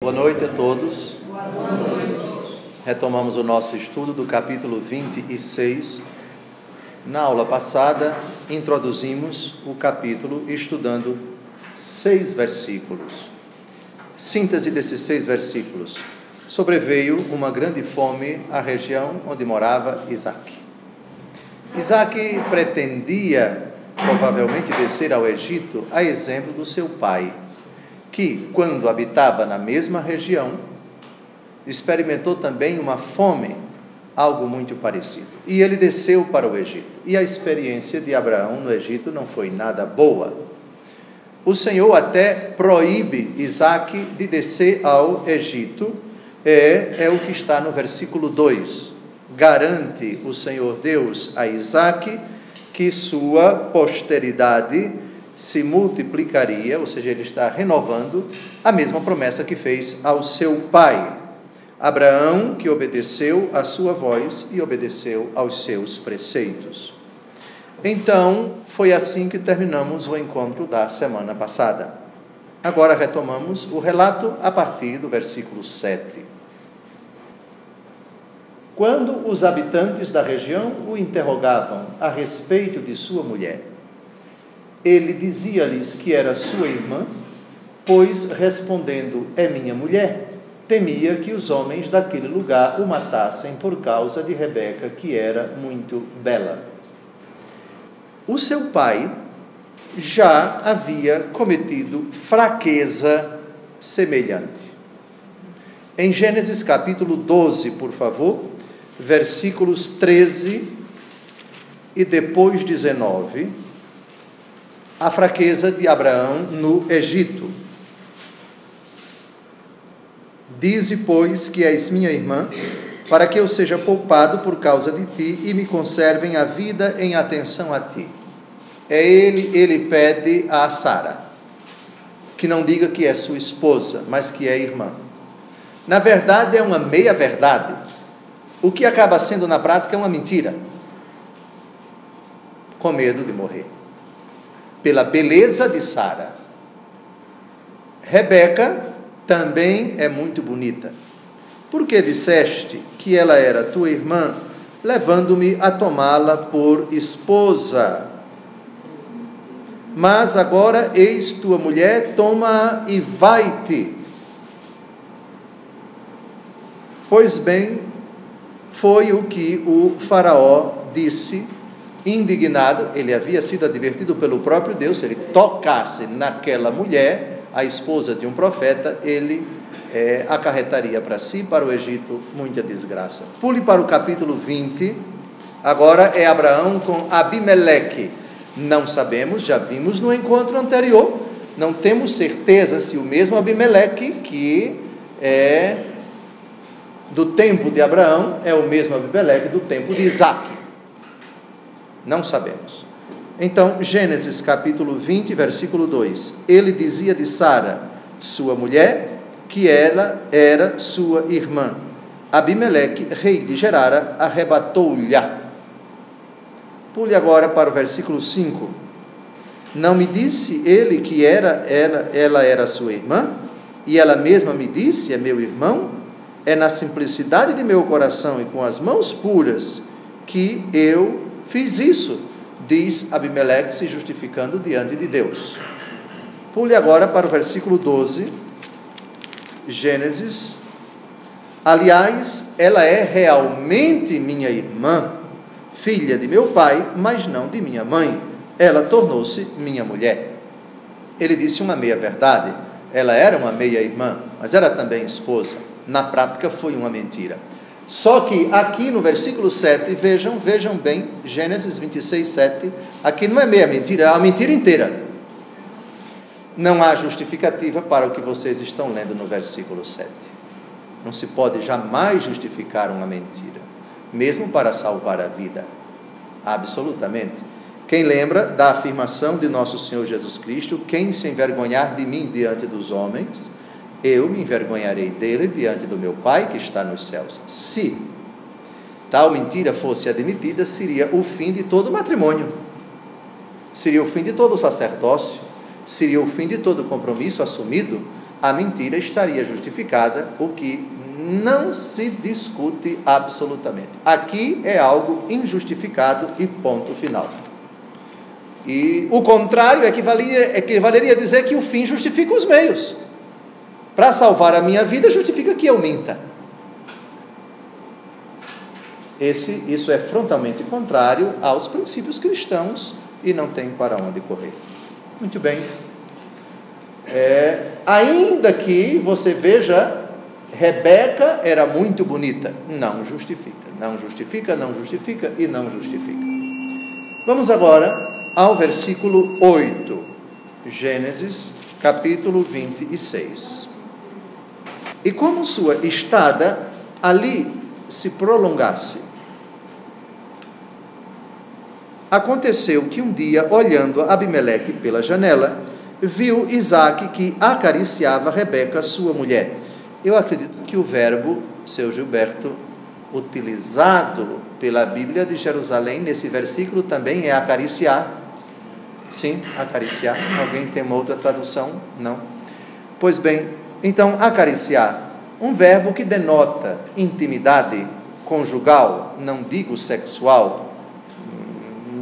Boa noite a todos. Retomamos o nosso estudo do capítulo 26. Na aula passada, introduzimos o capítulo estudando 6 versículos. Síntese desses 6 versículos. Sobreveio uma grande fome à região onde morava Isaac. Isaac pretendia, provavelmente, descer ao Egito a exemplo do seu pai, que, quando habitava na mesma região, experimentou também uma fome, algo muito parecido. E ele desceu para o Egito. E a experiência de Abraão no Egito não foi nada boa. O Senhor até proíbe Isaac de descer ao Egito, é o que está no versículo 2. Garante o Senhor Deus a Isaac que sua posteridade se multiplicaria, ou seja, ele está renovando a mesma promessa que fez ao seu pai, Abraão, que obedeceu à sua voz e obedeceu aos seus preceitos. Então, foi assim que terminamos o encontro da semana passada. Agora retomamos o relato a partir do versículo 7. Quando os habitantes da região o interrogavam a respeito de sua mulher, ele dizia-lhes que era sua irmã, pois, respondendo, é minha mulher, temia que os homens daquele lugar o matassem por causa de Rebeca, que era muito bela. O seu pai já havia cometido fraqueza semelhante. Em Gênesis capítulo 12, por favor, versículos 13 e depois 19, a fraqueza de Abraão no Egito. Dize, pois, que és minha irmã, para que eu seja poupado por causa de ti e me conservem a vida em atenção a ti. Ele pede a Sara, que não diga que é sua esposa, mas que é irmã. Na verdade, é uma meia-verdade. O que acaba sendo na prática é uma mentira, com medo de morrer. Pela beleza de Sara. Rebeca também é muito bonita. Por que disseste que ela era tua irmã, levando-me a tomá-la por esposa? Mas agora, eis tua mulher, toma-a e vai-te. Pois bem, foi o que o faraó disse, indignado. Ele havia sido advertido pelo próprio Deus, se ele tocasse naquela mulher, a esposa de um profeta, ele acarretaria para si, para o Egito, muita desgraça. Pule para o capítulo 20, agora é Abraão com Abimeleque. Não sabemos, já vimos no encontro anterior, não temos certeza se o mesmo Abimeleque, que é do tempo de Abraão, é o mesmo Abimeleque do tempo de Isaac. Não sabemos. Então, Gênesis capítulo 20, versículo 2. Ele dizia de Sara, sua mulher, que ela era sua irmã. Abimeleque, rei de Gerara, arrebatou-lhe. Pule agora para o versículo 5. Não me disse ele que ela era sua irmã? E ela mesma me disse, é meu irmão? É na simplicidade de meu coração e com as mãos puras que eu fiz isso, diz Abimeleque, se justificando diante de Deus. Pule agora para o versículo 12, Gênesis. Aliás, ela é realmente minha irmã, filha de meu pai, mas não de minha mãe. Ela tornou-se minha mulher. Ele disse uma meia-verdade. Ela era uma meia-irmã, mas era também esposa. Na prática, foi uma mentira. Só que aqui no versículo 7, vejam bem, Gênesis 26, 7, aqui não é meia mentira, é uma mentira inteira. Não há justificativa para o que vocês estão lendo no versículo 7. Não se pode jamais justificar uma mentira, mesmo para salvar a vida. Absolutamente. Quem lembra da afirmação de nosso Senhor Jesus Cristo, quem se envergonhar de mim diante dos homens, eu me envergonharei dele diante do meu Pai que está nos céus. Se tal mentira fosse admitida, seria o fim de todo matrimônio, seria o fim de todo sacerdócio, seria o fim de todo compromisso assumido a mentira estaria justificada, o que não se discute absolutamente. Aqui é algo injustificado e ponto final. E o contrário equivaleria a dizer que o fim justifica os meios. Para salvar a minha vida, justifica que eu minta. Isso é frontalmente contrário aos princípios cristãos e não tem para onde correr. Muito bem. Ainda que você veja, Rebeca era muito bonita. Não justifica, não justifica, não justifica e não justifica. Vamos agora ao versículo 8, Gênesis, capítulo 26. E como sua estada ali se prolongasse, aconteceu que um dia, olhando Abimeleque pela janela, viu Isaque que acariciava Rebeca, sua mulher. Eu acredito que o verbo, seu Gilberto, utilizado pela Bíblia de Jerusalém, nesse versículo também é acariciar. Sim, acariciar. Alguém tem uma outra tradução? Não. Pois bem, então, acariciar, um verbo que denota intimidade conjugal, não digo sexual,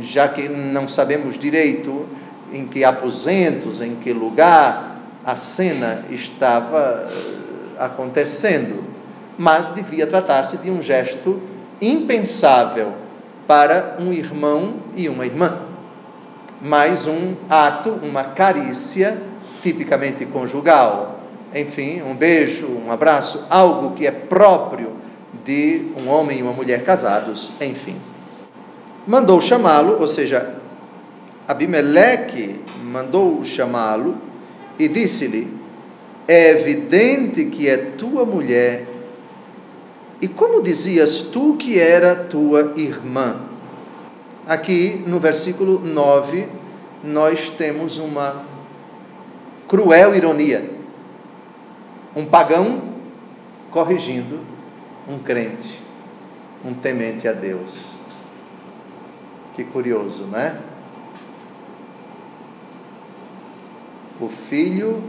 já que não sabemos direito em que aposentos, em que lugar a cena estava acontecendo, mas devia tratar-se de um gesto impensável para um irmão e uma irmã, mais um ato, uma carícia tipicamente conjugal, enfim, um beijo, um abraço, algo que é próprio de um homem e uma mulher casados, enfim. Mandou chamá-lo, ou seja, Abimeleque mandou chamá-lo e disse-lhe: é evidente que é tua mulher, e como dizias tu que era tua irmã? Aqui no versículo 9, nós temos uma cruel ironia. Um pagão corrigindo um crente, um temente a Deus. Que curioso, não é? O filho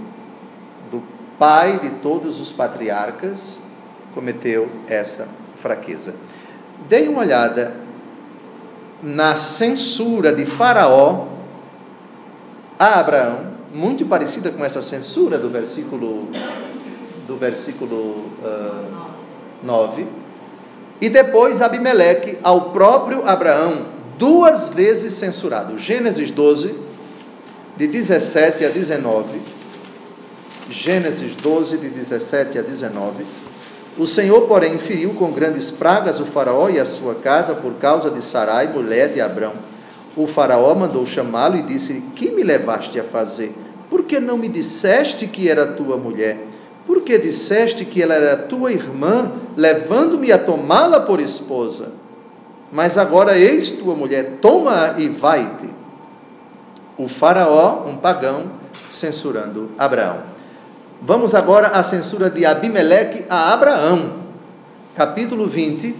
do pai de todos os patriarcas cometeu essa fraqueza. Dei uma olhada na censura de Faraó a Abraão, muito parecida com essa censura do versículo 9, e depois Abimeleque ao próprio Abraão, duas vezes censurado. Gênesis 12, de 17 a 19. Gênesis 12, de 17 a 19. O Senhor, porém, feriu com grandes pragas o Faraó e a sua casa por causa de Sarai, mulher de Abrão. O Faraó mandou chamá-lo e disse: que me levaste a fazer? Por que não me disseste que era tua mulher? Por que disseste que ela era tua irmã, levando-me a tomá-la por esposa? Mas agora eis tua mulher, toma-a e vai-te. O Faraó, um pagão, censurando Abraão. Vamos agora à censura de Abimeleque a Abraão, capítulo 20,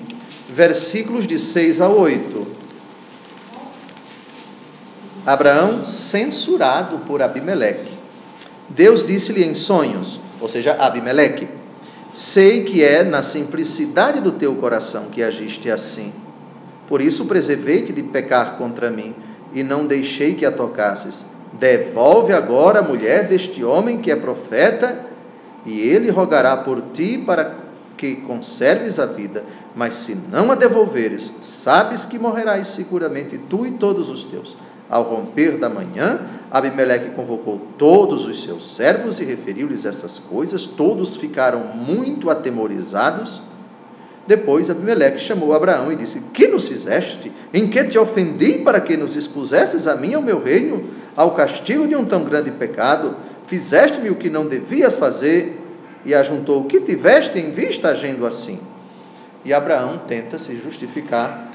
versículos de 6 a 8. Abraão censurado por Abimeleque. Deus disse-lhe em sonhos, ou seja, Abimeleque: sei que é na simplicidade do teu coração que agiste assim. Por isso preservei-te de pecar contra mim, e não deixei que a tocasses. Devolve agora a mulher deste homem que é profeta, e ele rogará por ti para que conserves a vida. Mas se não a devolveres, sabes que morrerás seguramente tu e todos os teus. Ao romper da manhã, Abimeleque convocou todos os seus servos e referiu-lhes essas coisas. Todos ficaram muito atemorizados. Depois Abimeleque chamou Abraão e disse: que nos fizeste? Em que te ofendi para que nos expusesses a mim e ao meu reino, ao castigo de um tão grande pecado? Fizeste-me o que não devias fazer. E ajuntou: que tiveste em vista agindo assim? E Abraão tenta se justificar,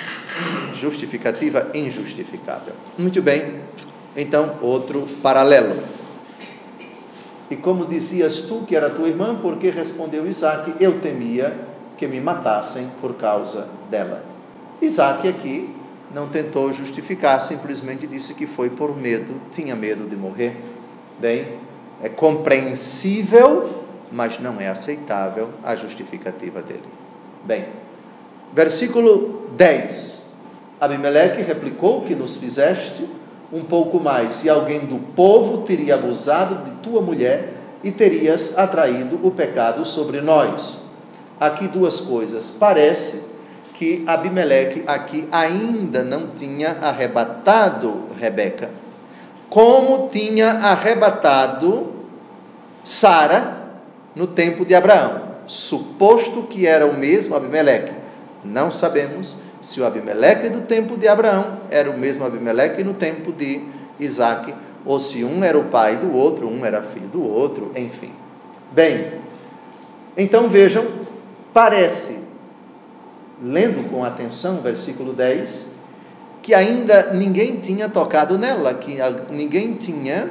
justificativa injustificável. Muito bem, então outro paralelo. E como dizias tu que era tua irmã, porque respondeu Isaque: eu temia que me matassem por causa dela. Isaque aqui não tentou justificar, simplesmente disse que foi por medo, tinha medo de morrer. Bem, É compreensível, mas não é aceitável a justificativa dele. Bem, versículo 10. Abimeleque replicou: que nos fizeste? Um pouco mais, e alguém do povo teria abusado de tua mulher e terias atraído o pecado sobre nós. Aqui duas coisas. Parece que Abimeleque aqui ainda não tinha arrebatado Rebeca, como tinha arrebatado Sara no tempo de Abraão, suposto que era o mesmo Abimeleque. Não sabemos se o Abimeleque do tempo de Abraão era o mesmo Abimeleque no tempo de Isaque, ou se um era o pai do outro, um era filho do outro, enfim. Bem, então vejam, parece, lendo com atenção o versículo 10, que ainda ninguém tinha tocado nela, que ninguém tinha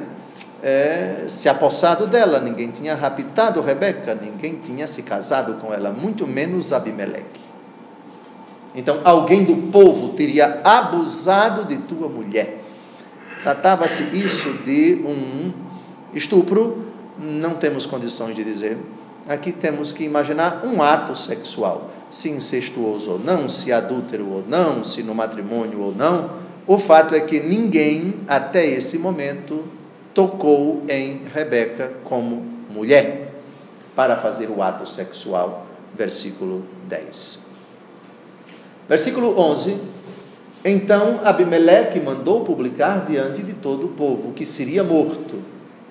se apossado dela, ninguém tinha raptado Rebeca, ninguém tinha se casado com ela, muito menos Abimeleque. Então, alguém do povo teria abusado de tua mulher. Tratava-se isso de um estupro? Não temos condições de dizer. Aqui temos que imaginar um ato sexual, se incestuoso ou não, se adúltero ou não, se no matrimônio ou não. O fato é que ninguém, até esse momento, tocou em Rebeca como mulher para fazer o ato sexual. Versículo 10. Versículo 11. Então Abimeleque mandou publicar diante de todo o povo que seria morto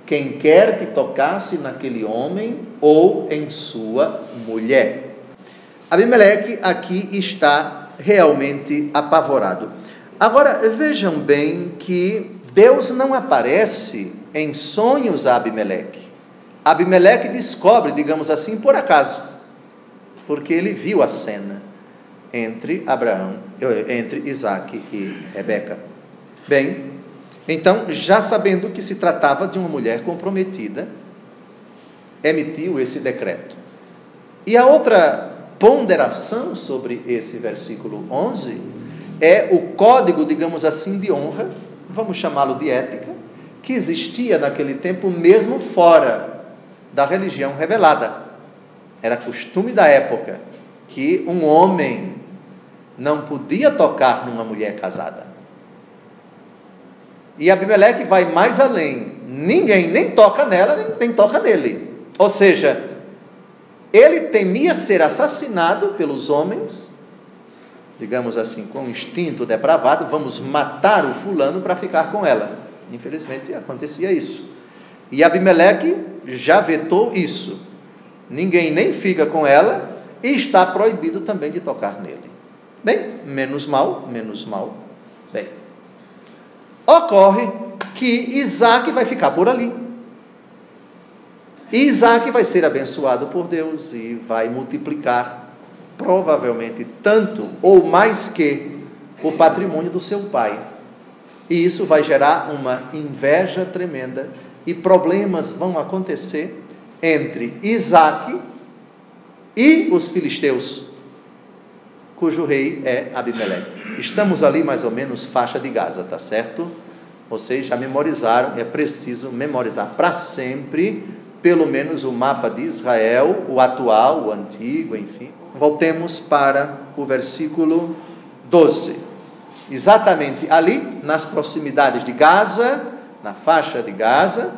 quem quer que tocasse naquele homem ou em sua mulher. Abimeleque aqui está realmente apavorado. Agora vejam bem que Deus não aparece em sonhos a Abimeleque. Abimeleque descobre, digamos assim, por acaso, porque ele viu a cena entre Isaque e Rebeca. Bem, então, já sabendo que se tratava de uma mulher comprometida, emitiu esse decreto. E a outra ponderação sobre esse versículo 11 é o código, digamos assim, de honra, vamos chamá-lo de ética, que existia naquele tempo mesmo fora da religião revelada. Era costume da época que um homem não podia tocar numa mulher casada. E Abimeleque vai mais além. Ninguém nem toca nela, nem toca nele. Ou seja, ele temia ser assassinado pelos homens, digamos assim, com instinto depravado, vamos matar o fulano para ficar com ela. Infelizmente acontecia isso. E Abimeleque já vetou isso. Ninguém nem fica com ela e está proibido também de tocar nele. Bem, menos mal. Bem, ocorre que Isaque vai ficar por ali. E Isaque vai ser abençoado por Deus e vai multiplicar, provavelmente, tanto ou mais que o patrimônio do seu pai. E isso vai gerar uma inveja tremenda e problemas vão acontecer entre Isaque e os filisteus, cujo rei é Abimeleque. Estamos ali mais ou menos faixa de Gaza, tá certo? Vocês já memorizaram, é preciso memorizar para sempre, pelo menos o mapa de Israel, o atual, o antigo, enfim. Voltemos para o versículo 12. Exatamente ali, nas proximidades de Gaza, na faixa de Gaza,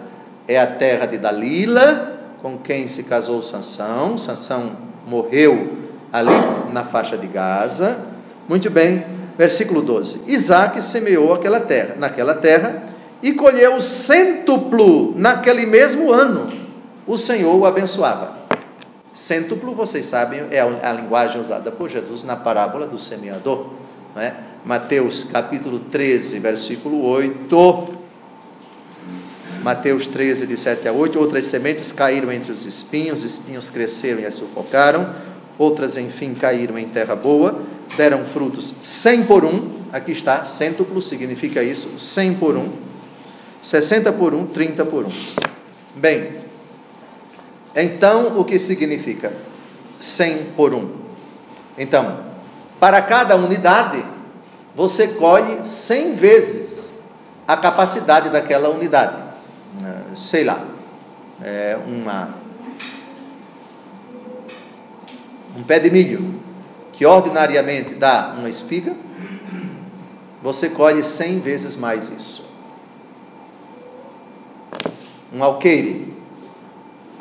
é a terra de Dalila, com quem se casou Sansão. Sansão morreu ali na faixa de Gaza. Muito bem, versículo 12. Isaque semeou naquela terra e colheu cêntuplo naquele mesmo ano. O Senhor o abençoava. Cêntuplo, vocês sabem, é a linguagem usada por Jesus na parábola do semeador, não é? Mateus capítulo 13, versículo 8. Mateus 13, de 7 a 8. Outras sementes caíram entre os espinhos cresceram e as sufocaram. Outras, enfim, caíram em terra boa, deram frutos 100 por 1. Aqui está, cêntuplo significa isso, 100 por 1, 60 por 1, 30 por 1. Bem, então, o que significa 100 por 1? Então, para cada unidade, você colhe 100 vezes a capacidade daquela unidade. Sei lá, um pé de milho, que ordinariamente dá uma espiga, você colhe 100 vezes mais isso. Um alqueire,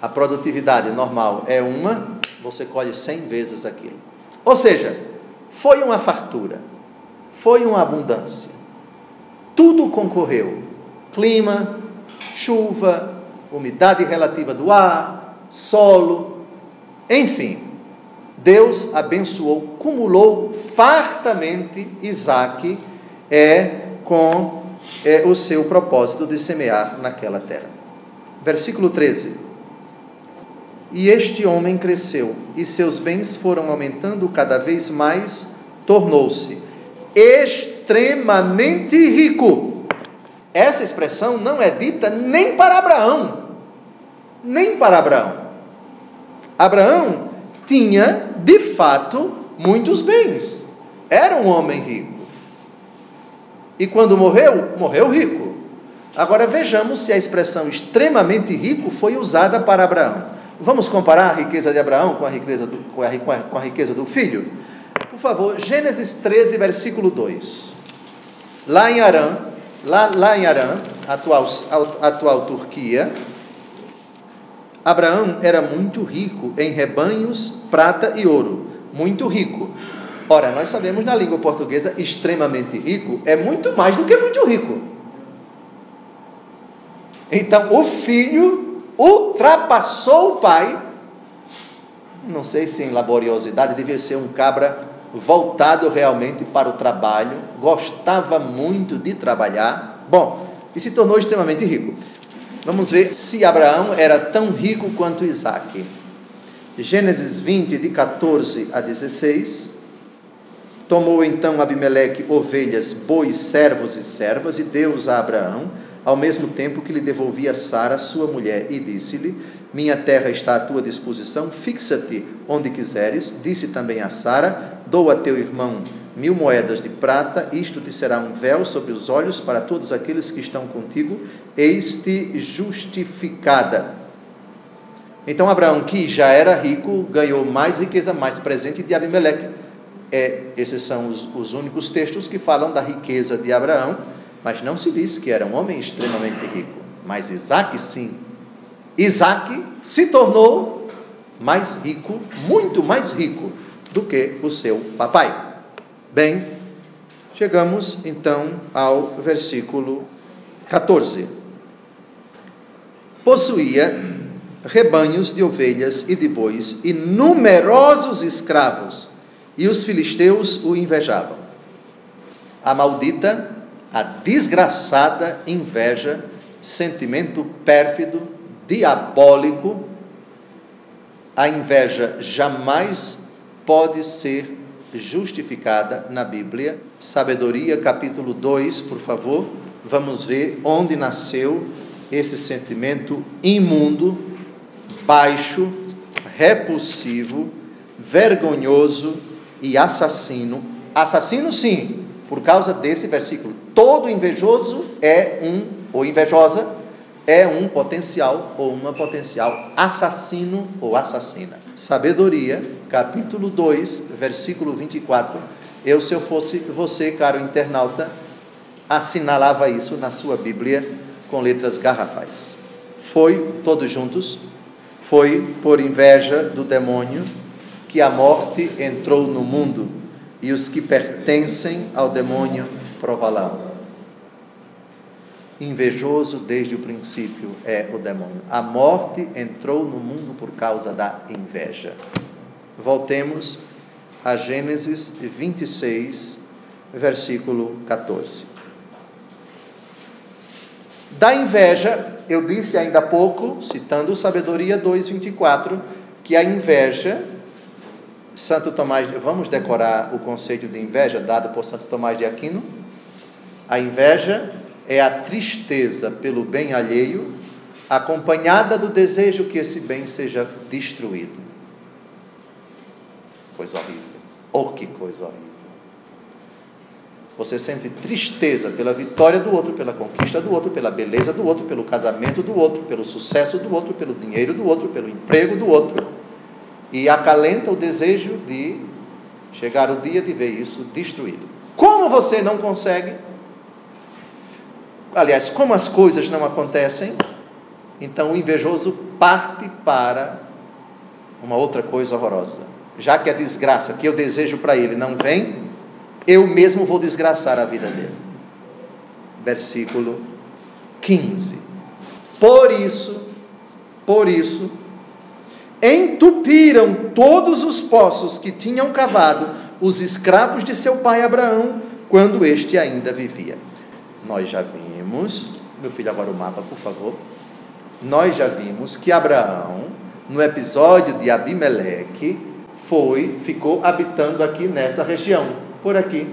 a produtividade normal é uma, você colhe 100 vezes aquilo. Ou seja, foi uma fartura, foi uma abundância. Tudo concorreu. Clima, chuva, umidade relativa do ar, solo, enfim. Deus abençoou, cumulou fartamente Isaque com o seu propósito de semear naquela terra. Versículo 13. E este homem cresceu, e seus bens foram aumentando cada vez mais, tornou-se extremamente rico. Essa expressão não é dita nem para Abraão, nem para Abraão. Abraão tinha, de fato, muitos bens, era um homem rico, e quando morreu rico. Agora vejamos se a expressão extremamente rico foi usada para Abraão. Vamos comparar a riqueza de Abraão com a riqueza do filho? Por favor, Gênesis 13, versículo 2. Lá em Harã, atual Turquia, Abraão era muito rico em rebanhos, prata e ouro. Muito rico. Ora, nós sabemos na língua portuguesa, extremamente rico é muito mais do que muito rico. Então, o filho ultrapassou o pai. Não sei se em laboriosidade, devia ser um cabra voltado realmente para o trabalho, gostava muito de trabalhar, e se tornou extremamente rico. Vamos ver se Abraão era tão rico quanto Isaque. Gênesis 20, de 14 a 16. Tomou então Abimeleque ovelhas, bois, servos e servas, e deu-os a Abraão, ao mesmo tempo que lhe devolvia Sara, sua mulher, e disse-lhe: minha terra está à tua disposição, fixa-te onde quiseres. Disse também a Sara: dou a teu irmão 1000 moedas de prata, isto te será um véu sobre os olhos para todos aqueles que estão contigo, eis-te justificada. Então Abraão, que já era rico, ganhou mais riqueza, mais presente de Abimeleque. Esses são os únicos textos que falam da riqueza de Abraão, mas não se diz que era um homem extremamente rico. Mas Isaque sim. Isaque se tornou mais rico, muito mais rico do que o seu papai. Bem, chegamos então ao versículo 14. Possuía rebanhos de ovelhas e de bois e numerosos escravos, e os filisteus o invejavam. A maldita, a desgraçada inveja, sentimento pérfido, diabólico. A inveja jamais pode ser justificada na Bíblia. Sabedoria, capítulo 2, por favor. Vamos ver onde nasceu esse sentimento imundo, baixo, repulsivo, vergonhoso e assassino. Assassino, sim, por causa desse versículo. Todo invejoso ou invejosa é um potencial ou uma potencial assassino ou assassina. Sabedoria, capítulo 2, versículo 24. Se eu fosse você, caro internauta, assinalava isso na sua Bíblia com letras garrafais. Todos juntos, foi por inveja do demônio que a morte entrou no mundo, e os que pertencem ao demônio prová-la. Invejoso desde o princípio é o demônio. A morte entrou no mundo por causa da inveja. Voltemos a Gênesis 26, versículo 14. Da inveja, eu disse ainda há pouco, citando Sabedoria 2:24, que a inveja, Santo Tomás, vamos decorar o conceito de inveja dado por Santo Tomás de Aquino? A inveja é a tristeza pelo bem alheio, acompanhada do desejo que esse bem seja destruído. Coisa horrível. Oh, que coisa horrível. Você sente tristeza pela vitória do outro, pela conquista do outro, pela beleza do outro, pelo casamento do outro, pelo sucesso do outro, pelo dinheiro do outro, pelo emprego do outro. E acalenta o desejo de chegar o dia de ver isso destruído. Como você não consegue? Aliás, como as coisas não acontecem, então o invejoso parte para uma outra coisa horrorosa. Já que a desgraça que eu desejo para ele não vem, eu mesmo vou desgraçar a vida dele. Versículo 15. Por isso, entupiram todos os poços que tinham cavado os escravos de seu pai Abraão, quando este ainda vivia. Nós já vimos, meu filho, agora o mapa, por favor. Nós já vimos que Abraão, no episódio de Abimeleque, ficou habitando aqui nessa região, por aqui.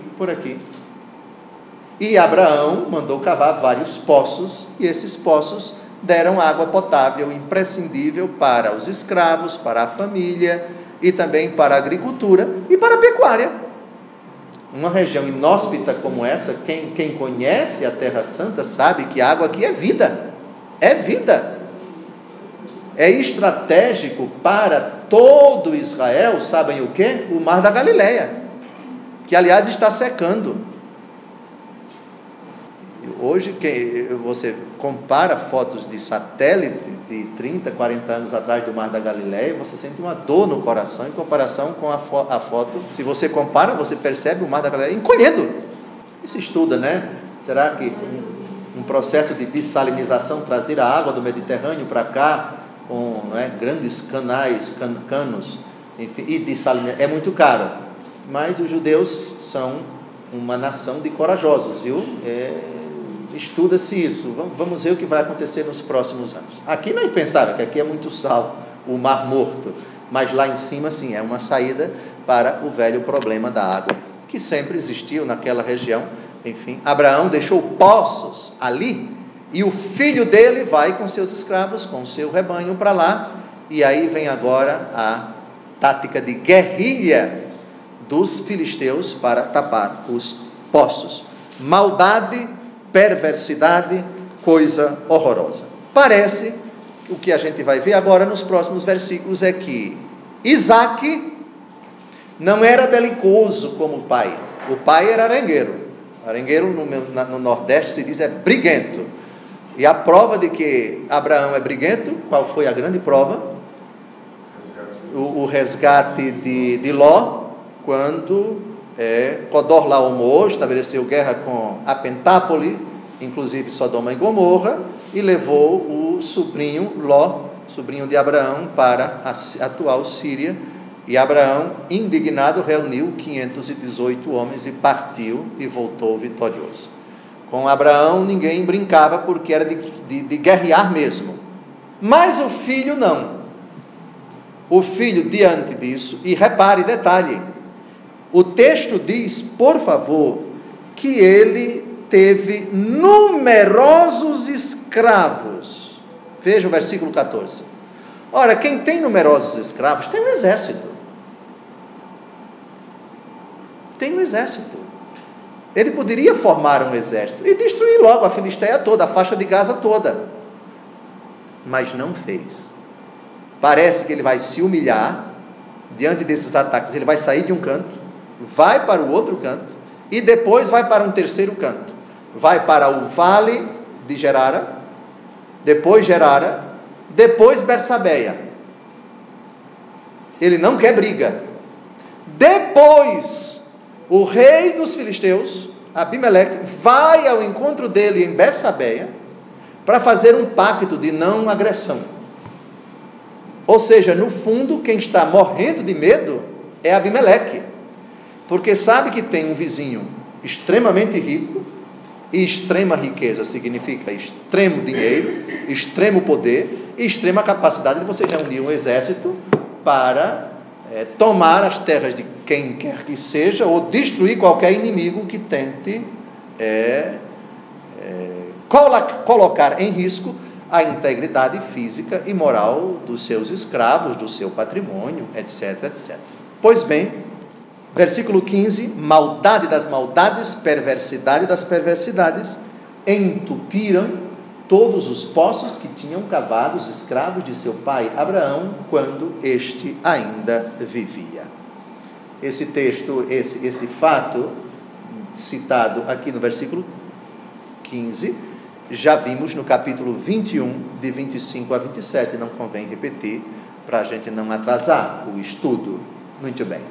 E Abraão mandou cavar vários poços, e esses poços deram água potável imprescindível para os escravos, para a família, e também para a agricultura e para a pecuária. Uma região inóspita como essa, quem conhece a Terra Santa sabe que a água aqui é vida, é estratégico para todo Israel. Sabem o que? O Mar da Galileia, que aliás está secando. Hoje, você compara fotos de satélite de 30, 40 anos atrás do Mar da Galileia, você sente uma dor no coração em comparação com a foto. Se você compara, você percebe o Mar da Galileia encolhendo. Isso estuda, né? Será que um processo de dessalinização, trazer a água do Mediterrâneo para cá, com grandes canos, enfim, e dessalinização, é muito caro. Mas os judeus são uma nação de corajosos, viu? Estuda-se isso. Vamos ver o que vai acontecer nos próximos anos. Aqui não é impensável, que aqui é muito sal, o Mar Morto, mas lá em cima sim, é uma saída para o velho problema da água, que sempre existiu naquela região. Enfim, Abraão deixou poços ali, e o filho dele vai com seus escravos, com seu rebanho para lá, e aí vem agora a tática de guerrilha dos filisteus para tapar os poços. Maldade, perversidade, coisa horrorosa. Parece, o que a gente vai ver agora nos próximos versículos é que Isaque não era belicoso como o pai. O pai era arengueiro. Arengueiro no Nordeste se diz briguento. E a prova de que Abraão é briguento, qual foi a grande prova? O resgate de Ló, quando Codorlaomer estabeleceu guerra com a Pentápole, inclusive Sodoma e Gomorra, e levou o sobrinho Ló, sobrinho de Abraão, para a atual Síria. E Abraão, indignado, reuniu 518 homens e partiu e voltou vitorioso. Com Abraão ninguém brincava, porque era de guerrear mesmo. Mas o filho não. O filho, diante disso, e repare, detalhe, o texto diz, por favor, que ele teve numerosos escravos. Veja o versículo 14. Ora, quem tem numerosos escravos tem um exército. Tem um exército. Ele poderia formar um exército e destruir logo a Filisteia toda, a faixa de Gaza toda. Mas não fez. Parece que ele vai se humilhar diante desses ataques. Ele vai sair de um canto, vai para o outro canto, e depois vai para um terceiro canto. Vai para o vale de Gerara, depois Bersabeia. Ele não quer briga. Depois, o rei dos filisteus, Abimeleque, vai ao encontro dele em Bersabeia, para fazer um pacto de não agressão. Ou seja, no fundo, quem está morrendo de medo é Abimeleque, porque sabe que tem um vizinho extremamente rico, e extrema riqueza significa extremo dinheiro, extremo poder e extrema capacidade de você reunir um exército para tomar as terras de quem quer que seja, ou destruir qualquer inimigo que tente colocar em risco a integridade física e moral dos seus escravos, do seu patrimônio, etc, etc. Pois bem, Versículo 15, maldade das maldades, perversidade das perversidades, entupiram todos os poços que tinham cavado os escravos de seu pai Abraão, quando este ainda vivia. Esse texto, esse fato, citado aqui no versículo 15, já vimos no capítulo 21, de 25 a 27, não convém repetir, para a gente não atrasar o estudo. Muito bem.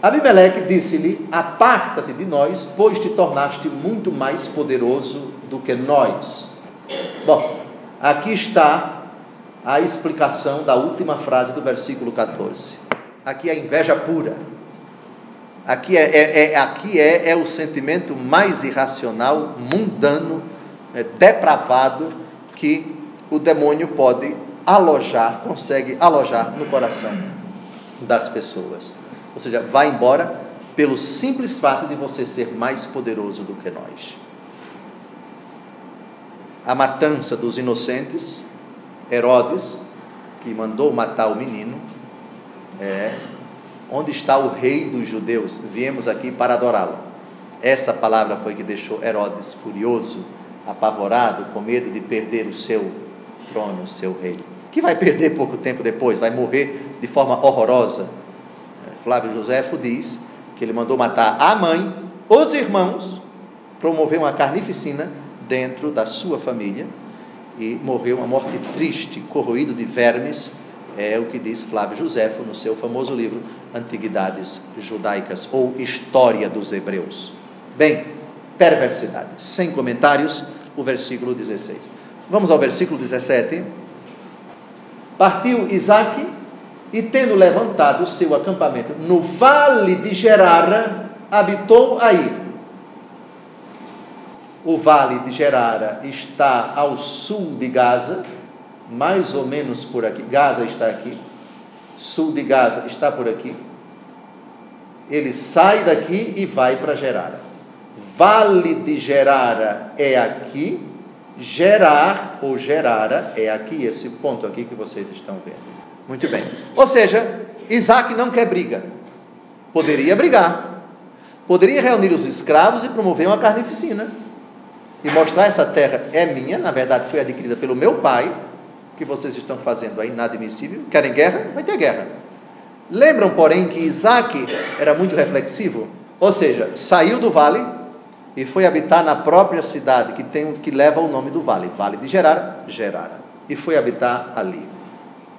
Abimeleque disse-lhe: aparta-te de nós, pois te tornaste muito mais poderoso do que nós. Bom, aqui está a explicação da última frase do versículo 14. Aqui é inveja pura. Aqui é o sentimento mais irracional, mundano, depravado, que o demônio pode alojar, consegue alojar no coração das pessoas. Ou seja, vai embora pelo simples fato de você ser mais poderoso do que nós. A matança dos inocentes, Herodes, que mandou matar o menino, onde está o rei dos judeus? Viemos aqui para adorá-lo. Essa palavra foi que deixou Herodes furioso, apavorado, com medo de perder o seu trono, o seu rei, que vai perder pouco tempo depois, vai morrer de forma horrorosa. Flávio Joséfo diz que ele mandou matar a mãe, os irmãos, promoveu uma carnificina dentro da sua família e morreu uma morte triste, corroído de vermes. É o que diz Flávio Joséfo no seu famoso livro Antiguidades Judaicas, ou História dos Hebreus. Bem, perversidade. Sem comentários, o versículo 16. Vamos ao versículo 17. Partiu Isaque, e tendo levantado o seu acampamento no vale de Gerara, habitou aí. O vale de Gerara está ao sul de Gaza, mais ou menos por aqui. Gaza está aqui, sul de Gaza está por aqui. Ele sai daqui e vai para Gerara. Vale de Gerara é aqui, Gerar ou Gerara é aqui, esse ponto aqui que vocês estão vendo. Muito bem. Ou seja, Isaque não quer briga. Poderia brigar, poderia reunir os escravos e promover uma carnificina e mostrar: essa terra é minha, na verdade foi adquirida pelo meu pai. O que vocês estão fazendo é inadmissível. Querem guerra? Vai ter guerra. Lembram, porém, que Isaque era muito reflexivo? Ou seja, saiu do vale e foi habitar na própria cidade que leva o nome do vale, Vale de Gerara, Gerara, e foi habitar ali.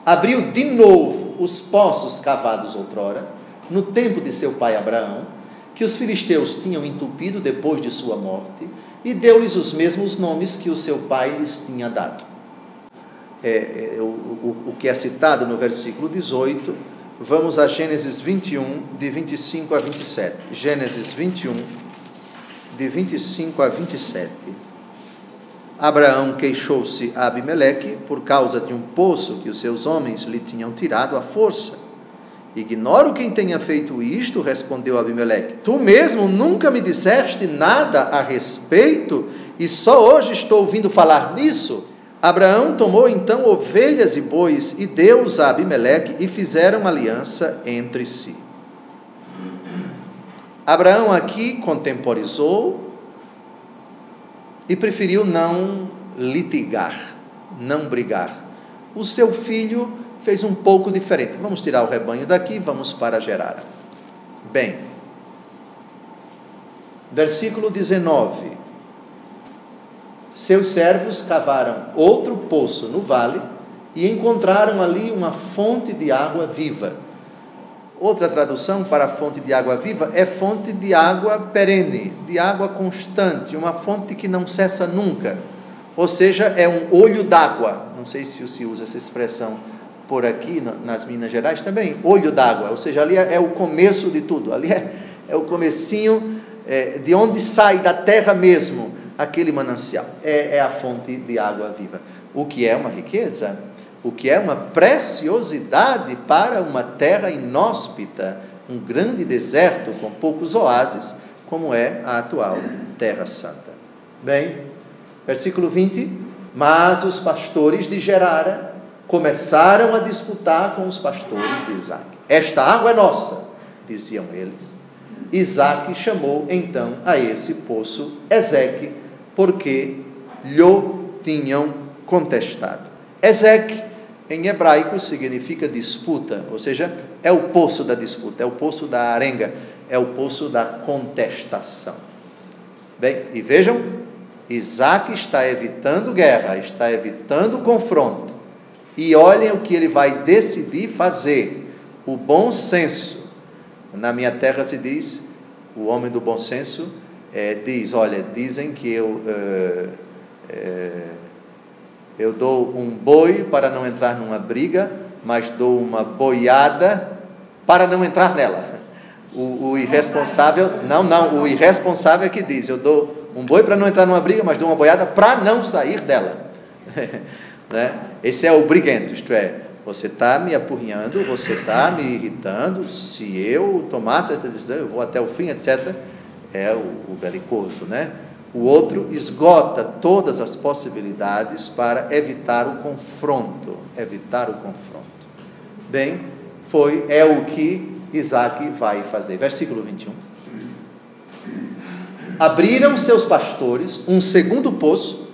Abriu de novo os poços cavados outrora, no tempo de seu pai Abraão, que os filisteus tinham entupido depois de sua morte, e deu-lhes os mesmos nomes que o seu pai lhes tinha dado. O que é citado no versículo 18, vamos a Gênesis 21, de 25 a 27. Gênesis 21, de 25 a 27. Abraão queixou-se a Abimeleque por causa de um poço que os seus homens lhe tinham tirado à força. Ignoro quem tenha feito isto, respondeu Abimeleque. Tu mesmo nunca me disseste nada a respeito e só hoje estou ouvindo falar nisso. Abraão tomou então ovelhas e bois e deu-os a Abimeleque e fizeram aliança entre si. Abraão aqui contemporizou e preferiu não litigar, não brigar. O seu filho fez um pouco diferente. Vamos tirar o rebanho daqui e vamos para Gerara. Bem, versículo 19. Seus servos cavaram outro poço no vale e encontraram ali uma fonte de água viva. Outra tradução para fonte de água viva é fonte de água perene, de água constante, uma fonte que não cessa nunca. Ou seja, é um olho d'água. Não sei se se usa essa expressão por aqui, nas Minas Gerais também, olho d'água. Ou seja, ali é o começo de tudo, ali é o comecinho, de onde sai da terra mesmo aquele manancial. É a fonte de água viva. O que é uma riqueza, o que é uma preciosidade para uma terra inóspita, um grande deserto com poucos oásis, como é a atual Terra Santa. Bem, versículo 20. Mas os pastores de Gerara começaram a disputar com os pastores de Isaque. Esta água é nossa, diziam eles. Isaque chamou então a esse poço Ezeque, porque lhe tinham contestado. Ezeque, em hebraico, significa disputa, ou seja, é o poço da disputa, é o poço da arenga, é o poço da contestação. Bem, e vejam, Isaque está evitando guerra, está evitando confronto, e olhem o que ele vai decidir fazer, o bom senso. Na minha terra se diz, o homem do bom senso diz, olha, dizem que eu dou um boi para não entrar numa briga, mas dou uma boiada para não entrar nela. O irresponsável, o irresponsável é que diz, eu dou um boi para não entrar numa briga, mas dou uma boiada para não sair dela. Né? Esse é o briguento, isto é, você está me apurrinhando, você está me irritando, se eu tomasse essa decisão, eu vou até o fim, etc. É o belicoso, né? O outro esgota todas as possibilidades para evitar o confronto, Bem, é o que Isaque vai fazer. Versículo 21. Abriram seus pastores um segundo poço,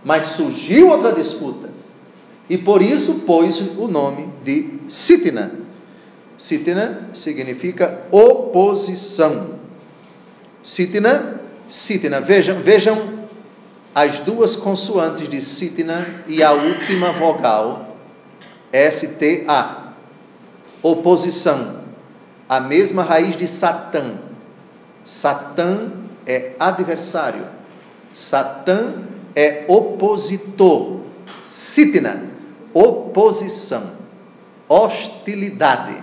mas surgiu outra disputa, e por isso pôs o nome de Sitna. Sitna significa oposição. Sitna, vejam as duas consoantes de Sitna e a última vogal, STA, oposição, a mesma raiz de Satã. Satã é adversário, Satã é opositor, Sitna, oposição, hostilidade,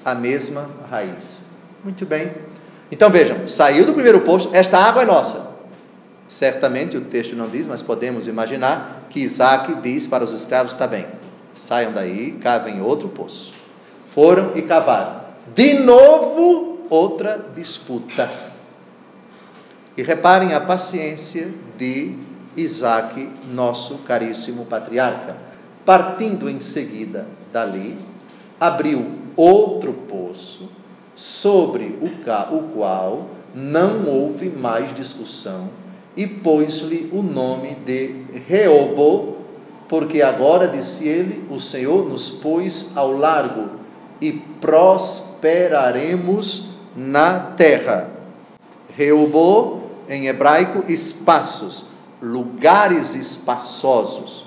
a mesma raiz. Muito bem. Então vejam, saiu do primeiro poço, esta água é nossa. Certamente o texto não diz, mas podemos imaginar que Isaque diz para os escravos, está bem, saiam daí, cavem outro poço. Foram e cavaram. De novo, outra disputa. E reparem a paciência de Isaque, nosso caríssimo patriarca. Partindo em seguida dali, abriu outro poço, sobre o qual não houve mais discussão, e pôs-lhe o nome de Reobo, porque agora, disse ele, o Senhor nos pôs ao largo, e prosperaremos na terra. Reobo, em hebraico, espaços, lugares espaçosos.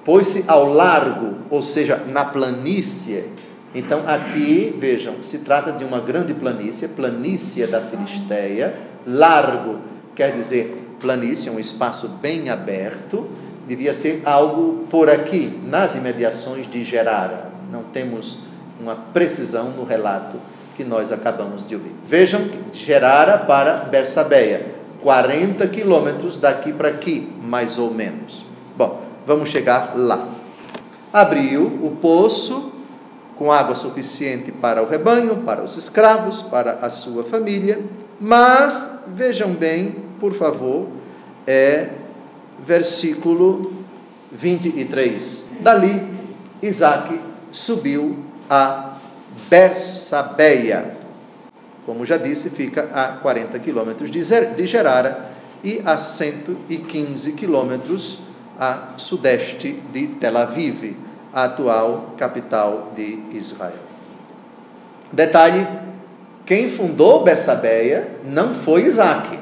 Pôs-se ao largo, ou seja, na planície. Então aqui, vejam, se trata de uma grande planície da Filisteia. Largo quer dizer planície, um espaço bem aberto, devia ser algo por aqui, nas imediações de Gerara. Não temos uma precisão no relato que nós acabamos de ouvir. Vejam, de Gerara para Bersabeia, 40 quilômetros daqui para aqui, mais ou menos. Bom, vamos chegar lá. Abriu o poço com água suficiente para o rebanho, para os escravos, para a sua família, mas, vejam bem, por favor, versículo 23. Dali, Isaque subiu a Bersabeia. Como já disse, fica a 40 quilômetros de Gerara e a 115 quilômetros a sudeste de Tel Aviv, a atual capital de Israel. Detalhe, quem fundou Bersabeia não foi Isaque.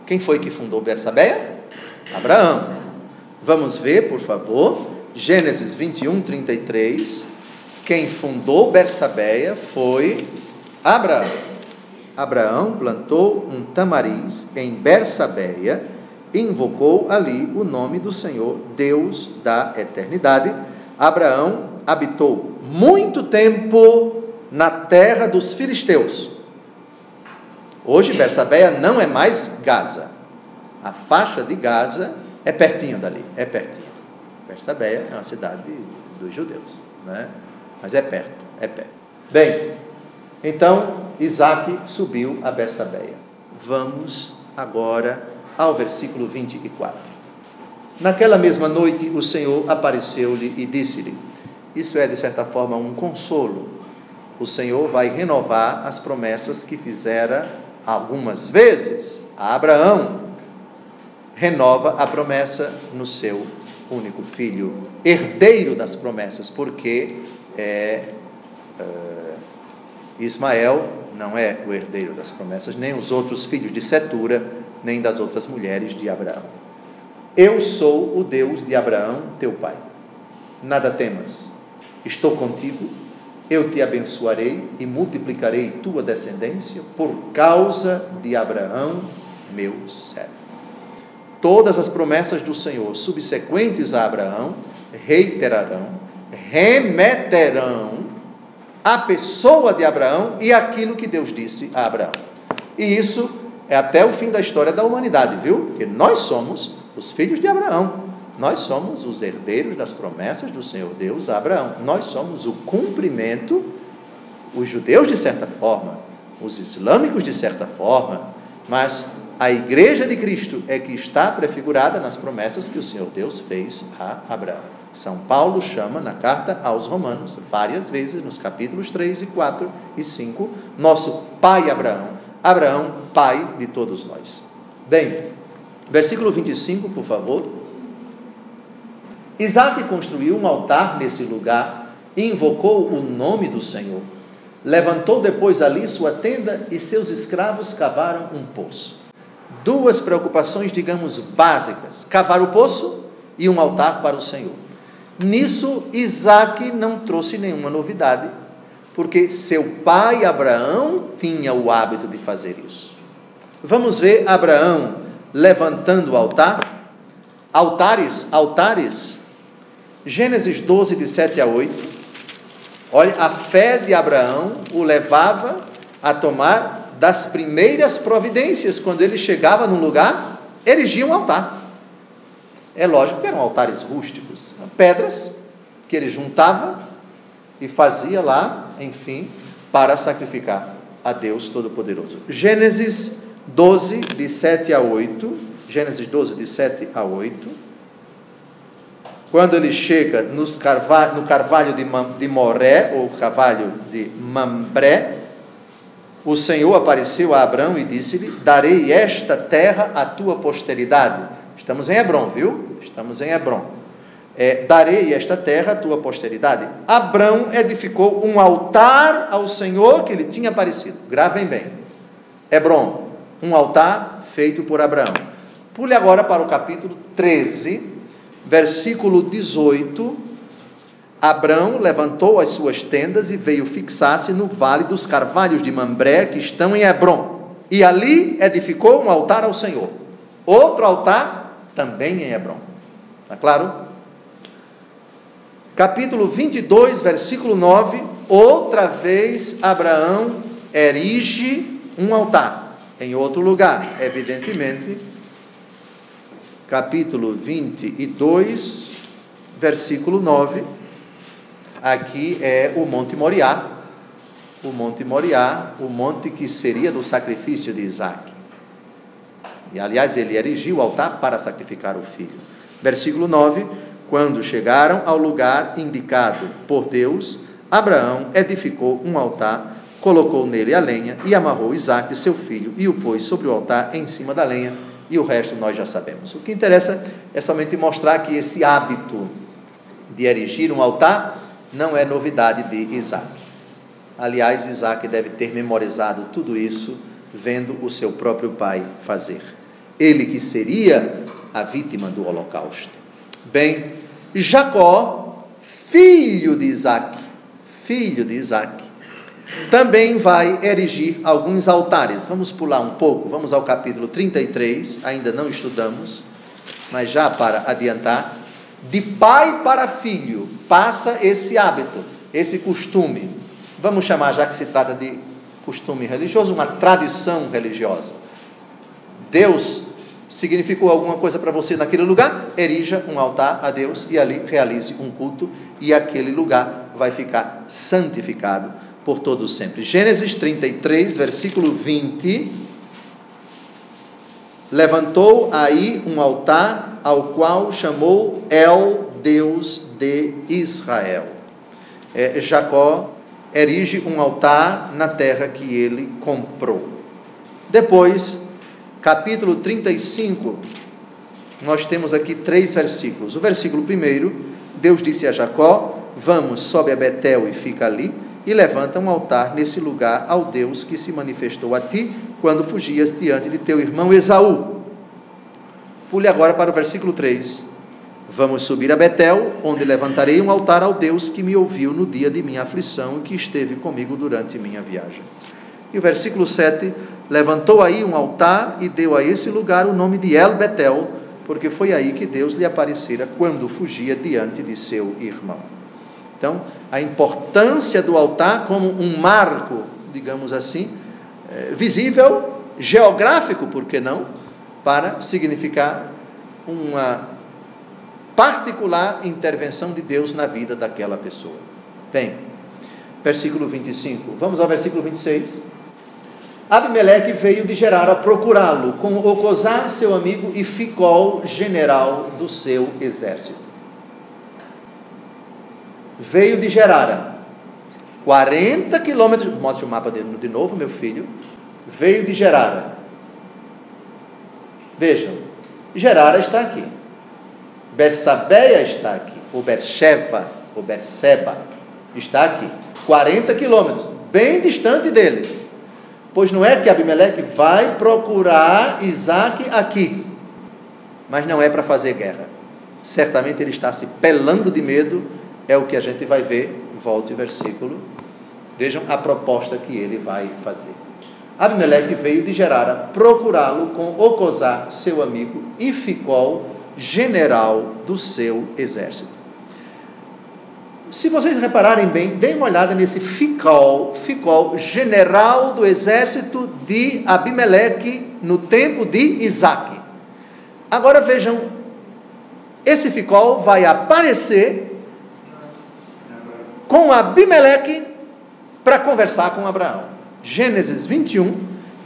Quem foi que fundou Bersabeia? Abraão. Vamos ver, por favor, Gênesis 21, 33. Quem fundou Bersabeia foi Abraão. Abraão plantou um tamariz em Bersabeia e invocou ali o nome do Senhor, Deus da eternidade. Abraão habitou muito tempo na terra dos filisteus. Hoje Bersabeia não é mais Gaza. A faixa de Gaza é pertinho dali, é pertinho. Bersabeia é uma cidade dos judeus, né? Mas é perto, é perto. Bem, então Isaque subiu a Bersabeia. Vamos agora ao versículo 24. Naquela mesma noite o Senhor apareceu-lhe e disse-lhe, isso é de certa forma um consolo, o Senhor vai renovar as promessas que fizera algumas vezes a Abraão. Renova a promessa no seu único filho, herdeiro das promessas, porque Ismael não é o herdeiro das promessas, nem os outros filhos de Setura, nem das outras mulheres de Abraão. Eu sou o Deus de Abraão, teu pai. Nada temas, estou contigo, eu te abençoarei e multiplicarei tua descendência por causa de Abraão, meu servo. Todas as promessas do Senhor subsequentes a Abraão reiterarão, remeterão à pessoa de Abraão e aquilo que Deus disse a Abraão. E isso é até o fim da história da humanidade, viu? Porque nós somos os filhos de Abraão. Nós somos os herdeiros das promessas do Senhor Deus a Abraão. Nós somos o cumprimento, os judeus de certa forma, os islâmicos de certa forma, mas a igreja de Cristo é que está prefigurada nas promessas que o Senhor Deus fez a Abraão. São Paulo chama na carta aos Romanos, várias vezes, nos capítulos 3 e 4 e 5, nosso pai Abraão. Abraão, pai de todos nós. Bem, versículo 25, por favor. Isaque construiu um altar nesse lugar e invocou o nome do Senhor. Levantou depois ali sua tenda e seus escravos cavaram um poço. Duas preocupações, digamos, básicas: cavar o poço e um altar para o Senhor. Nisso, Isaque não trouxe nenhuma novidade, porque seu pai Abraão tinha o hábito de fazer isso. Vamos ver Abraão levantando o altar. Altares. Gênesis 12, de 7 a 8. Olha, a fé de Abraão o levava a tomar das primeiras providências. Quando ele chegava num lugar, erigia um altar. É lógico que eram altares rústicos, pedras que ele juntava e fazia lá, enfim, para sacrificar a Deus Todo-Poderoso. Gênesis 12, de 7 a 8. Gênesis 12, de 7 a 8. Quando ele chega no carvalho de Moré, ou carvalho de Mambré, o Senhor apareceu a Abraão e disse-lhe: darei esta terra à tua posteridade. Estamos em Hebrom, viu? Estamos em Hebrom. Darei esta terra à tua posteridade. Abraão edificou um altar ao Senhor que lhe tinha aparecido. Gravem bem. Hebrom, um altar feito por Abraão. Pule agora para o capítulo 13, versículo 18. Abraão levantou as suas tendas e veio fixar-se no vale dos carvalhos de Mambré, que estão em Hebrom, e ali edificou um altar ao Senhor. Outro altar também em Hebrom. Está claro? Capítulo 22, versículo 9. Outra vez Abraão erige um altar em outro lugar, evidentemente. Capítulo 22, versículo 9. Aqui é o Monte Moriá. O Monte Moriá, o monte que seria do sacrifício de Isaque. E, aliás, ele erigiu o altar para sacrificar o filho. Versículo 9. Quando chegaram ao lugar indicado por Deus, Abraão edificou um altar, colocou nele a lenha e amarrou Isaque, seu filho, e o pôs sobre o altar em cima da lenha, e o resto nós já sabemos. O que interessa é somente mostrar que esse hábito de erigir um altar não é novidade de Isaque. Aliás, Isaque deve ter memorizado tudo isso vendo o seu próprio pai fazer. Ele que seria a vítima do holocausto. Bem, Jacó, filho de Isaque, também vai erigir alguns altares. Vamos pular um pouco, vamos ao capítulo 33, ainda não estudamos, mas já para adiantar. De pai para filho passa esse hábito, esse costume. Vamos chamar, já que se trata de costume religioso, uma tradição religiosa. Deus significou alguma coisa para você naquele lugar? Erija um altar a Deus e ali realize um culto, e aquele lugar vai ficar santificado por todos sempre. Gênesis 33, versículo 20. Levantou aí um altar, ao qual chamou El, Deus de Israel. Jacó erige um altar na terra que ele comprou. Depois, capítulo 35, nós temos aqui 3 versículos. O versículo 1, Deus disse a Jacó: vamos, sobe a Betel e fica ali, e levanta um altar nesse lugar ao Deus que se manifestou a ti quando fugias diante de teu irmão Esaú. Pule agora para o versículo 3. Vamos subir a Betel, onde levantarei um altar ao Deus que me ouviu no dia de minha aflição e que esteve comigo durante minha viagem. E o versículo 7, levantou aí um altar e deu a esse lugar o nome de El Betel, porque foi aí que Deus lhe aparecera quando fugia diante de seu irmão. Então, a importância do altar como um marco, digamos assim, visível, geográfico, por que não, para significar uma particular intervenção de Deus na vida daquela pessoa. Bem, versículo 25, vamos ao versículo 26. Abimeleque veio de Gerara procurá-lo, com Ocosá, seu amigo, e Ficol, general do seu exército. Veio de Gerara, 40 quilômetros, mostre o mapa de novo, meu filho. Veio de Gerara. Vejam, Gerara está aqui, Bersabeia está aqui, o Berseba está aqui, 40 quilômetros, bem distante deles. Pois não é que Abimeleque vai procurar Isaque aqui, mas não é para fazer guerra. Certamente ele está se pelando de medo, é o que a gente vai ver. Volte o versículo, vejam a proposta que ele vai fazer. Abimeleque veio de Gerara procurá-lo com Ocosá, seu amigo, e Ficol, general do seu exército. Se vocês repararem bem, deem uma olhada nesse Ficol, general do exército de Abimeleque no tempo de Isaque. Agora vejam, esse Ficol vai aparecer com Abimeleque para conversar com Abraão. Gênesis 21,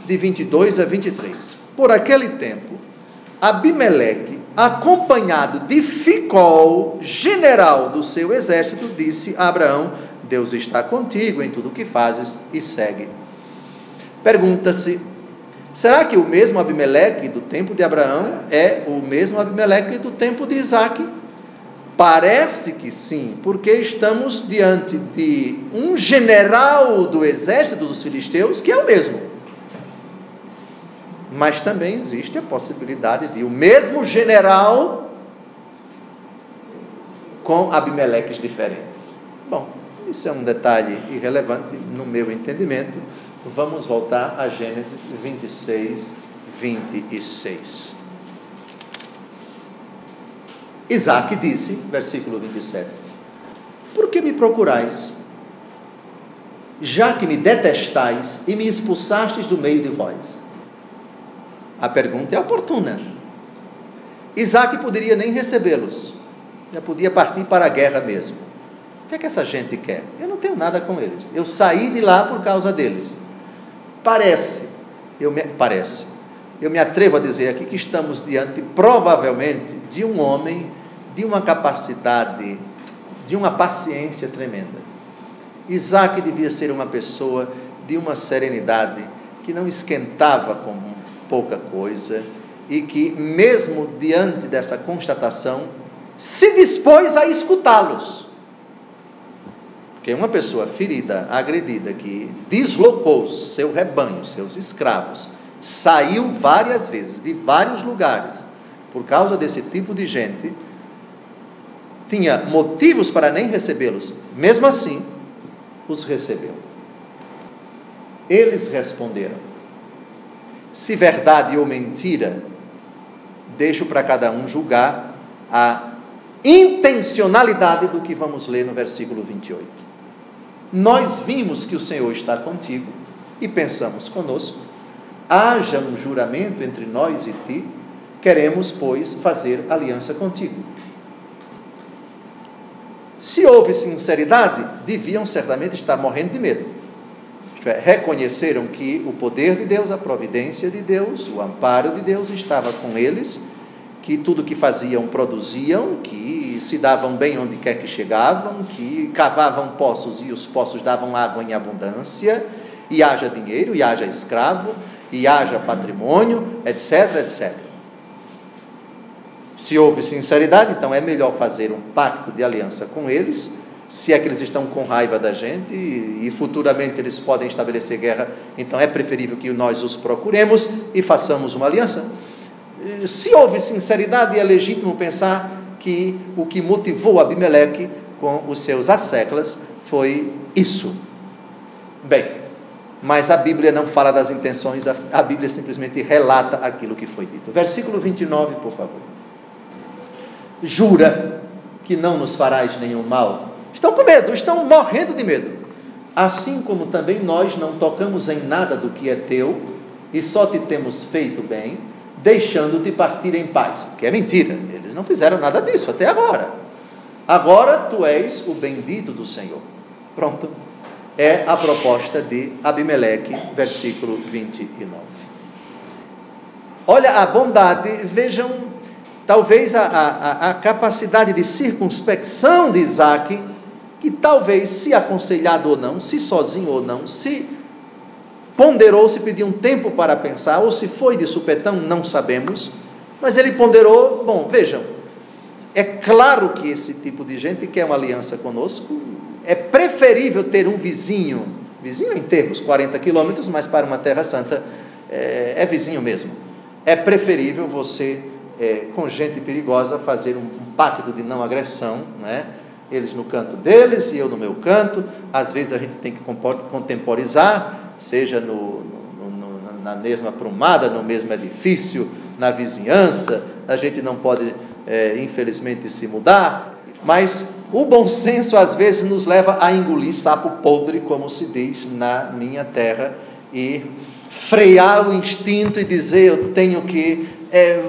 de 22 a 23. Por aquele tempo, Abimeleque, acompanhado de Ficol, general do seu exército, disse a Abraão: Deus está contigo em tudo o que fazes, e segue. Pergunta-se, será que o mesmo Abimeleque do tempo de Abraão é o mesmo Abimeleque do tempo de Isaque? Parece que sim, porque estamos diante de um general do exército dos filisteus que é o mesmo. Mas também existe a possibilidade de o mesmo general com Abimeleques diferentes. Bom, isso é um detalhe irrelevante no meu entendimento. Vamos voltar a Gênesis 26, 26. Isaque disse, versículo 27, por que me procurais, já que me detestais e me expulsastes do meio de vós? A pergunta é oportuna. Isaque poderia nem recebê-los, já podia partir para a guerra mesmo. O que é que essa gente quer? Eu não tenho nada com eles, eu saí de lá por causa deles. Eu me atrevo a dizer aqui que estamos diante, provavelmente, de um homem de uma capacidade, de uma paciência tremenda. Isaque devia ser uma pessoa de uma serenidade, que não esquentava com pouca coisa, e que, mesmo diante dessa constatação, se dispôs a escutá-los. Porque uma pessoa ferida, agredida, que deslocou seu rebanho, seus escravos, saiu várias vezes, de vários lugares, por causa desse tipo de gente, tinha motivos para nem recebê-los, mesmo assim, os recebeu. Eles responderam. Se verdade ou mentira, deixo para cada um julgar a intencionalidade do que vamos ler no versículo 28. Nós vimos que o Senhor está contigo e pensamos conosco, haja um juramento entre nós e ti, queremos, pois, fazer aliança contigo. Se houve sinceridade, deviam certamente estar morrendo de medo. Isto é, reconheceram que o poder de Deus, a providência de Deus, o amparo de Deus estava com eles, que tudo que faziam produziam, que que se davam bem onde quer que chegavam, que cavavam poços e os poços davam água em abundância, e haja dinheiro, e haja escravo, e haja patrimônio, etc, etc. Se houve sinceridade, então é melhor fazer um pacto de aliança com eles, se é que eles estão com raiva da gente e futuramente eles podem estabelecer guerra, então é preferível que nós os procuremos e façamos uma aliança. Se houve sinceridade, é legítimo pensar que o que motivou Abimeleque com os seus asseclas foi isso. Bem, mas a Bíblia não fala das intenções, a Bíblia simplesmente relata aquilo que foi dito. Versículo 29, por favor. Jura que não nos farás nenhum mal. Estão com medo, estão morrendo de medo. Assim como também nós não tocamos em nada do que é teu, e só te temos feito bem, deixando-te partir em paz. Que é mentira, eles não fizeram nada disso até agora. Agora tu és o bendito do Senhor. Pronto. É a proposta de Abimeleque, versículo 29. Olha a bondade, vejam, talvez a capacidade de circunspecção de Isaque, que talvez, se aconselhado ou não, se sozinho ou não, se ponderou, se pediu um tempo para pensar, ou se foi de supetão, não sabemos, mas ele ponderou. Bom, vejam, é claro que esse tipo de gente quer uma aliança conosco, é preferível ter um vizinho em termos, 40 quilômetros, mas para uma terra santa, é vizinho mesmo, é preferível você, com gente perigosa, fazer um pacto de não agressão, né? Eles no canto deles e eu no meu canto. Às vezes a gente tem que contemporizar, seja na mesma prumada, no mesmo edifício, na vizinhança. A gente não pode, infelizmente, se mudar, mas o bom senso às vezes nos leva a engolir sapo podre, como se diz na minha terra, e frear o instinto e dizer: eu tenho que,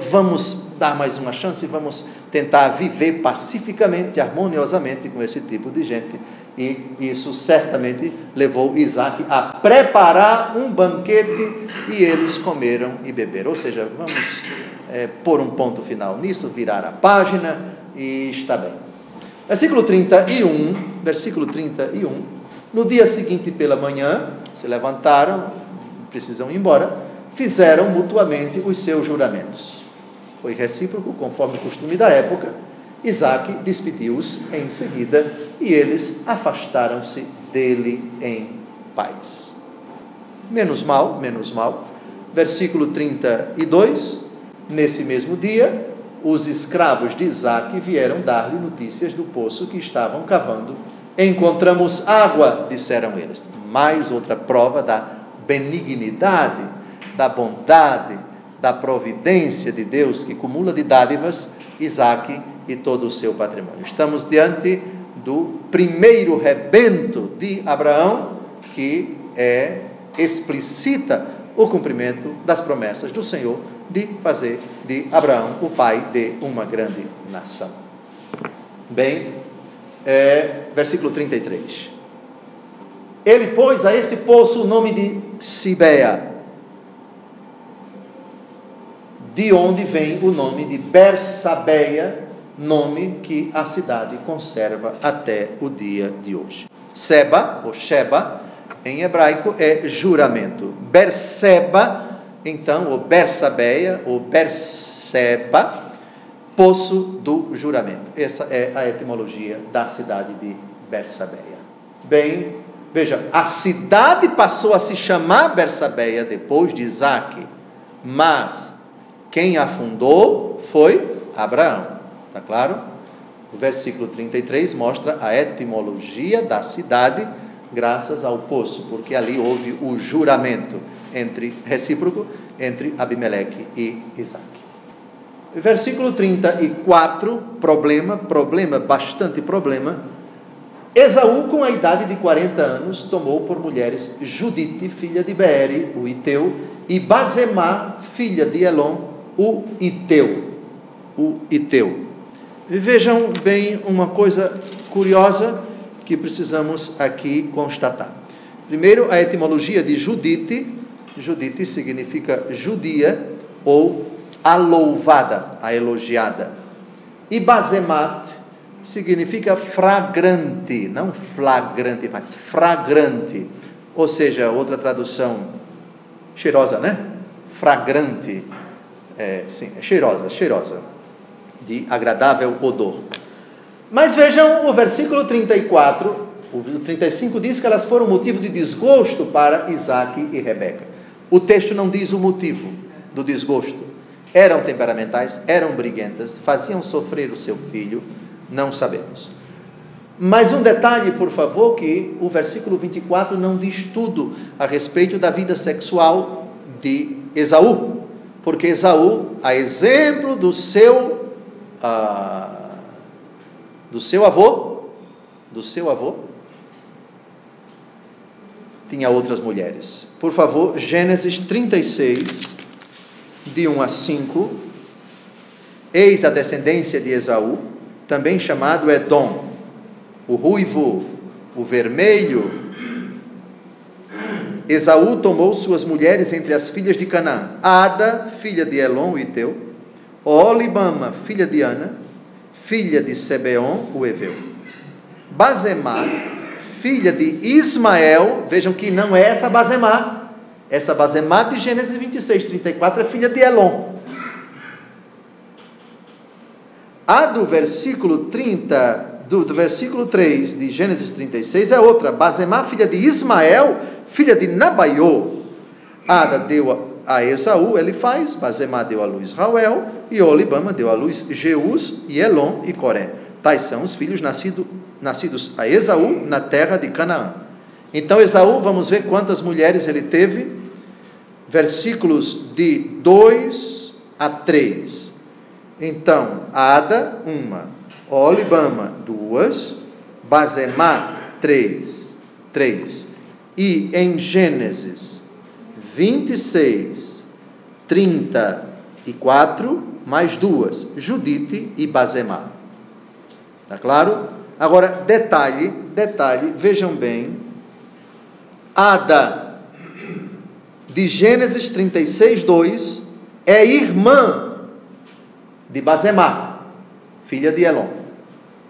vamos dar mais uma chance, vamos tentar viver pacificamente, harmoniosamente com esse tipo de gente. E isso certamente levou Isaque a preparar um banquete, e eles comeram e beberam. Ou seja, vamos pôr um ponto final nisso, virar a página, e está bem. Versículo 31, no dia seguinte pela manhã, se levantaram, precisam ir embora, fizeram mutuamente os seus juramentos. Foi recíproco, conforme o costume da época. Isaque despediu-os em seguida, e eles afastaram-se dele em paz. Menos mal. Versículo 32, nesse mesmo dia, os escravos de Isaque vieram dar-lhe notícias do poço que estavam cavando. Encontramos água, disseram eles. Mais outra prova da benignidade, da bondade, da providência de Deus, que cumula de dádivas Isaque e todo o seu patrimônio. Estamos diante do primeiro rebento de Abraão, que explicita o cumprimento das promessas do Senhor de fazer de Abraão o pai de uma grande nação. Bem, versículo 33. Ele pôs a esse poço o nome de Sibea, de onde vem o nome de Bersabeia, nome que a cidade conserva até o dia de hoje. Seba, ou Sheba, em hebraico, é juramento. Berseba, então, ou Bersabeia, ou Berseba, poço do juramento. Essa é a etimologia da cidade de Bersabeia. Bem, veja, a cidade passou a se chamar Bersabeia depois de Isaque, mas quem a fundou foi Abraão. Está claro? O versículo 33 mostra a etimologia da cidade, graças ao poço, porque ali houve o juramento recíproco entre Abimeleque e Isaque. Versículo 34, bastante problema. Esaú, com a idade de 40 anos, tomou por mulheres Judite, filha de Beeri, o Iteu, e Basemá, filha de Elon, o Iteu. E vejam bem uma coisa curiosa que precisamos aqui constatar. Primeiro, a etimologia de Judite. Judite significa judia ou a louvada, a elogiada. E Basemat significa fragrante, não flagrante, mas fragrante. Ou seja, outra tradução, cheirosa, né? Fragrante, sim, cheirosa, de agradável odor. Mas vejam o versículo 34, o 35 diz que elas foram motivo de desgosto para Isaque e Rebeca. O texto não diz o motivo do desgosto. Eram temperamentais, eram briguentas, faziam sofrer o seu filho, não sabemos. Mas um detalhe, por favor, que o versículo 24 não diz tudo a respeito da vida sexual de Esaú, porque Esaú, a exemplo do seu avô, tinha outras mulheres. Por favor, Gênesis 36, de 1 a 5, eis a descendência de Esaú, também chamado Edom, o ruivo, o vermelho. Esaú tomou suas mulheres entre as filhas de Canaã: Ada, filha de Elon, o Iteu; Olibama, filha de Ana, filha de Sebeon, o Eveu; Bazemá, filha de Ismael. Vejam que não é essa Bazemá de Gênesis 26, 34 é filha de Elon. A do versículo 30, do versículo 3 de Gênesis 36 é outra, Bazemá, filha de Ismael, filha de Nabaiô. Ada deu a Esaú Elifaz, Bazemá deu a luz Rauel, e Olibama deu a luz Jeús, e Elon e Coré. Tais são os filhos nascidos a Esaú na terra de Canaã. Então Esaú, vamos ver quantas mulheres ele teve, versículos de 2 a 3. Então, Ada, 1, Olibama, 2, Bazemá, 3. E em Gênesis 26, 34, mais 2, Judite e Bazemá. Está claro? Agora, detalhe, vejam bem, Ada, de Gênesis 36, 2, é irmã de Bazemá, filha de Elon,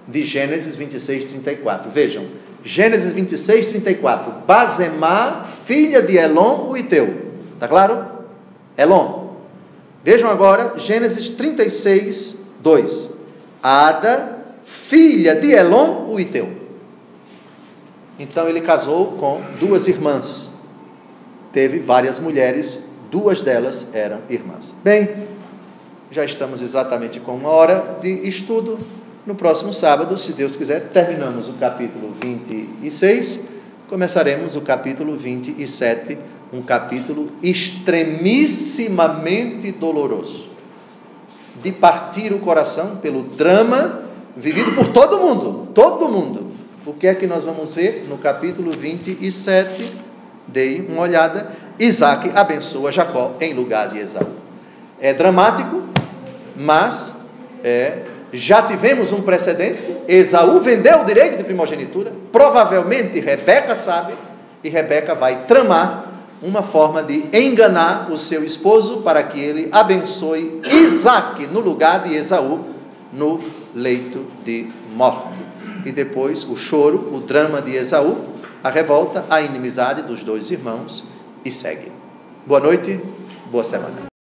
de Gênesis 26, 34. Vejam, Gênesis 26, 34, Bazemá, filha de Elon, o Iteu. Está claro? Elon. Vejam agora, Gênesis 36, 2, Ada, filha de Elon, o Iteu. Então ele casou com duas irmãs, teve várias mulheres, duas delas eram irmãs. Bem, já estamos exatamente com 1 hora de estudo. No próximo sábado, se Deus quiser, terminamos o capítulo 26, começaremos o capítulo 27, um capítulo extremissimamente doloroso, de partir o coração pelo drama vivido por todo mundo. O que é que nós vamos ver no capítulo 27? Deem uma olhada. Isaque abençoa Jacó em lugar de Esaú. É dramático, mas já tivemos um precedente. Esaú vendeu o direito de primogenitura, provavelmente Rebeca sabe, e Rebeca vai tramar uma forma de enganar o seu esposo para que ele abençoe Isaque no lugar de Esaú no leito de morte. E depois o choro, o drama de Esaú, a revolta, a inimizade dos dois irmãos, e segue. Boa noite, boa semana.